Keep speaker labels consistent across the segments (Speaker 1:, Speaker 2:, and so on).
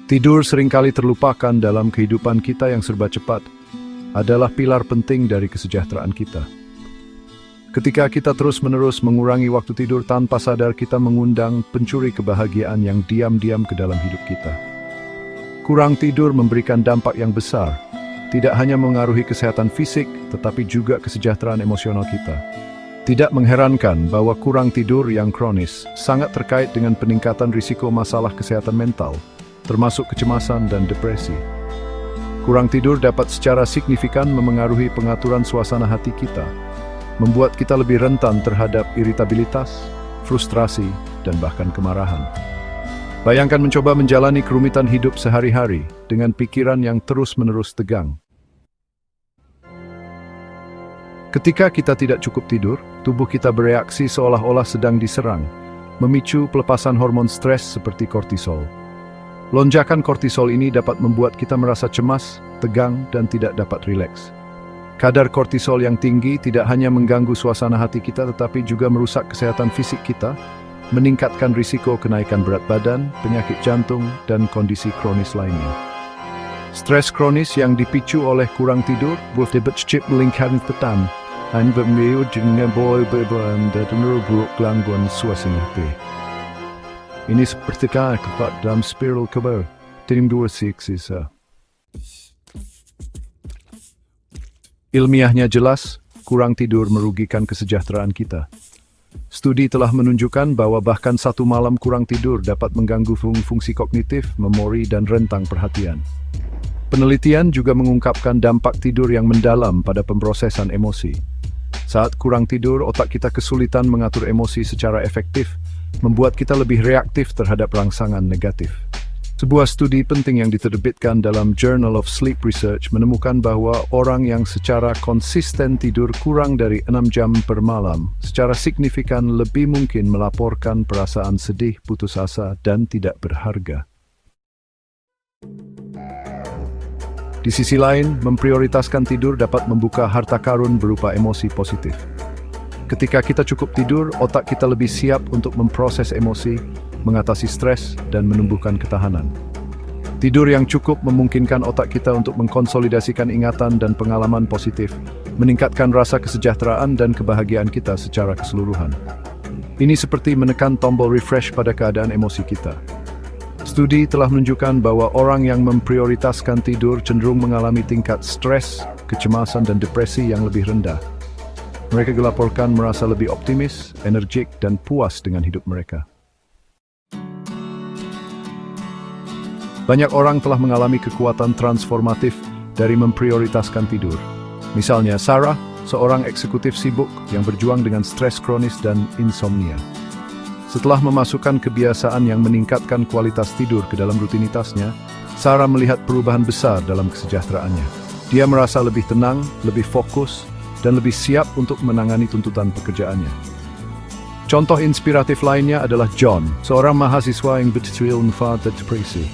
Speaker 1: Tidur seringkali terlupakan dalam kehidupan kita yang serba cepat, adalah pilar penting dari kesejahteraan kita. Ketika kita terus-menerus mengurangi waktu tidur tanpa sadar, kita mengundang pencuri kebahagiaan yang diam-diam ke dalam hidup kita. Kurang tidur memberikan dampak yang besar, tidak hanya mengaruhi kesehatan fisik, tetapi juga kesejahteraan emosional kita. Tidak mengherankan bahwa kurang tidur yang kronis sangat terkait dengan peningkatan risiko masalah kesehatan mental, termasuk kecemasan dan depresi. Kurang tidur dapat secara signifikan memengaruhi pengaturan suasana hati kita, membuat kita lebih rentan terhadap iritabilitas, frustrasi, dan bahkan kemarahan. Bayangkan mencoba menjalani kerumitan hidup sehari-hari dengan pikiran yang terus-menerus tegang. Ketika kita tidak cukup tidur, tubuh kita bereaksi seolah-olah sedang diserang, memicu pelepasan hormon stres seperti kortisol. Lonjakan kortisol ini dapat membuat kita merasa cemas, tegang, dan tidak dapat rileks. Kadar kortisol yang tinggi tidak hanya mengganggu suasana hati kita, tetapi juga merusak kesehatan fisik kita, meningkatkan risiko kenaikan berat badan, penyakit jantung, dan kondisi kronis lainnya. Stres kronis yang dipicu oleh kurang tidur dapat melingkarkan tetan dan bermewajibkan gangguan suasana hati. Ini seperti kepat dalam spiral kabar, tim 2 Ilmiahnya jelas, kurang tidur merugikan kesejahteraan kita. Studi telah menunjukkan bahwa bahkan 1 malam kurang tidur dapat mengganggu fungsi kognitif, memori, dan rentang perhatian. Penelitian juga mengungkapkan dampak tidur yang mendalam pada pemrosesan emosi. Saat kurang tidur, otak kita kesulitan mengatur emosi secara efektif, membuat kita lebih reaktif terhadap rangsangan negatif. Sebuah studi penting yang diterbitkan dalam Journal of Sleep Research menemukan bahwa orang yang secara konsisten tidur kurang dari 6 jam per malam secara signifikan lebih mungkin melaporkan perasaan sedih, putus asa, dan tidak berharga. Di sisi lain, memprioritaskan tidur dapat membuka harta karun berupa emosi positif. Ketika kita cukup tidur, otak kita lebih siap untuk memproses emosi, mengatasi stres, dan menumbuhkan ketahanan. Tidur yang cukup memungkinkan otak kita untuk mengkonsolidasikan ingatan dan pengalaman positif, meningkatkan rasa kesejahteraan dan kebahagiaan kita secara keseluruhan. Ini seperti menekan tombol refresh pada keadaan emosi kita. Studi telah menunjukkan bahwa orang yang memprioritaskan tidur cenderung mengalami tingkat stres, kecemasan, dan depresi yang lebih rendah. Mereka dilaporkan merasa lebih optimis, energik, dan puas dengan hidup mereka. Banyak orang telah mengalami kekuatan transformatif dari memprioritaskan tidur. Misalnya Sarah, seorang eksekutif sibuk yang berjuang dengan stres kronis dan insomnia. Setelah memasukkan kebiasaan yang meningkatkan kualitas tidur ke dalam rutinitasnya, Sarah melihat perubahan besar dalam kesejahteraannya. Dia merasa lebih tenang, lebih fokus, dan lebih siap untuk menangani tuntutan pekerjaannya. Contoh inspiratif lainnya adalah John, seorang mahasiswa yang betul-betul menderita depresi.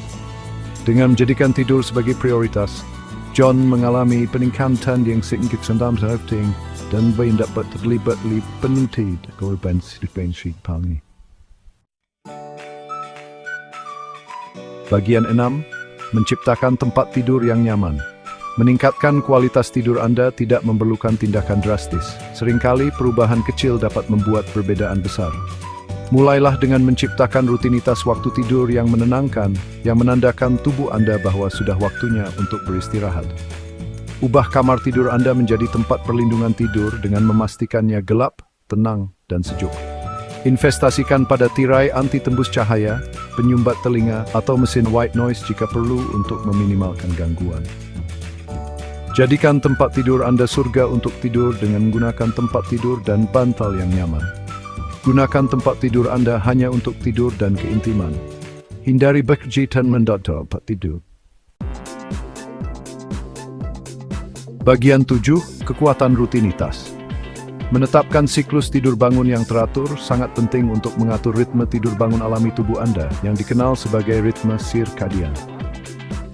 Speaker 1: Dengan menjadikan tidur sebagai prioritas, John mengalami peningkatan yang signifikan dalam rating dan dapat terlibat di penelitian korban depresi palingnya. Bagian 6. Menciptakan tempat tidur yang nyaman. Meningkatkan kualitas tidur Anda tidak memerlukan tindakan drastis. Seringkali perubahan kecil dapat membuat perbedaan besar. Mulailah dengan menciptakan rutinitas waktu tidur yang menenangkan, yang menandakan tubuh Anda bahwa sudah waktunya untuk beristirahat. Ubah kamar tidur Anda menjadi tempat perlindungan tidur dengan memastikannya gelap, tenang, dan sejuk. Investasikan pada tirai anti tembus cahaya, penyumbat telinga, atau mesin white noise jika perlu untuk meminimalkan gangguan. Jadikan tempat tidur Anda surga untuk tidur dengan menggunakan tempat tidur dan bantal yang nyaman. Gunakan tempat tidur Anda hanya untuk tidur dan keintiman. Hindari berkegiatan mendadak tempat tidur. Bagian 7. Kekuatan rutinitas. Menetapkan siklus tidur bangun yang teratur sangat penting untuk mengatur ritme tidur bangun alami tubuh Anda yang dikenal sebagai ritme sirkadian.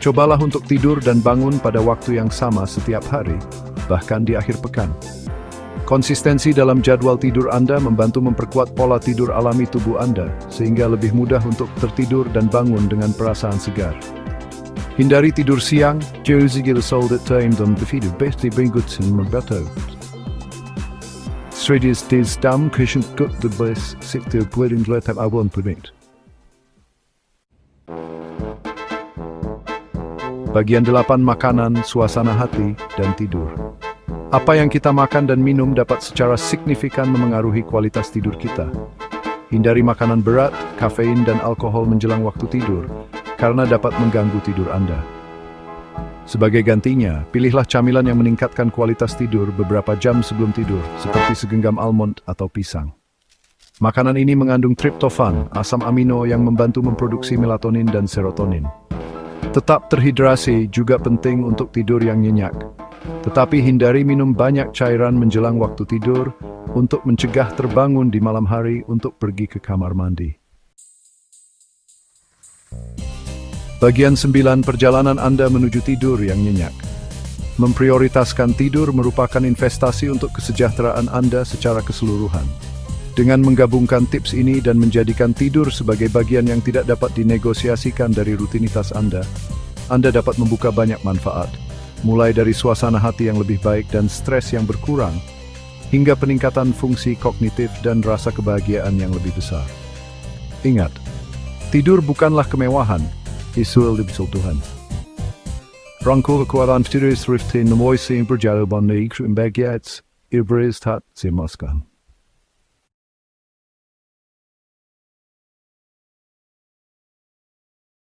Speaker 1: Cobalah untuk tidur dan bangun pada waktu yang sama setiap hari, bahkan di akhir pekan. Konsistensi dalam jadwal tidur Anda membantu memperkuat pola tidur alami tubuh Anda, sehingga lebih mudah untuk tertidur dan bangun dengan perasaan segar. Hindari tidur siang, jauh gila soldat time dan befidu besti beringut sin merbato. Stradis des dam kushin gut de bes sikte pueding letap awon permit. Bagian 8 makanan, suasana hati, dan tidur. Apa yang kita makan dan minum dapat secara signifikan memengaruhi kualitas tidur kita. Hindari makanan berat, kafein, dan alkohol menjelang waktu tidur, karena dapat mengganggu tidur Anda. Sebagai gantinya, pilihlah camilan yang meningkatkan kualitas tidur beberapa jam sebelum tidur, seperti segenggam almond atau pisang. Makanan ini mengandung triptofan, asam amino yang membantu memproduksi melatonin dan serotonin. Tetap terhidrasi juga penting untuk tidur yang nyenyak. Tetapi hindari minum banyak cairan menjelang waktu tidur untuk mencegah terbangun di malam hari untuk pergi ke kamar mandi. Bagian 9 perjalanan Anda menuju tidur yang nyenyak. Memprioritaskan tidur merupakan investasi untuk kesejahteraan Anda secara keseluruhan. Dengan menggabungkan tips ini dan menjadikan tidur sebagai bagian yang tidak dapat dinegosiasikan dari rutinitas Anda dapat membuka banyak manfaat, mulai dari suasana hati yang lebih baik dan stres yang berkurang, hingga peningkatan fungsi kognitif dan rasa kebahagiaan yang lebih besar. Ingat, tidur bukanlah kemewahan, isul dibisul Tuhan. Rangkul kekuatan tidur riftin nemoisi berjalaban neik bagiats, ibris tat simaskan.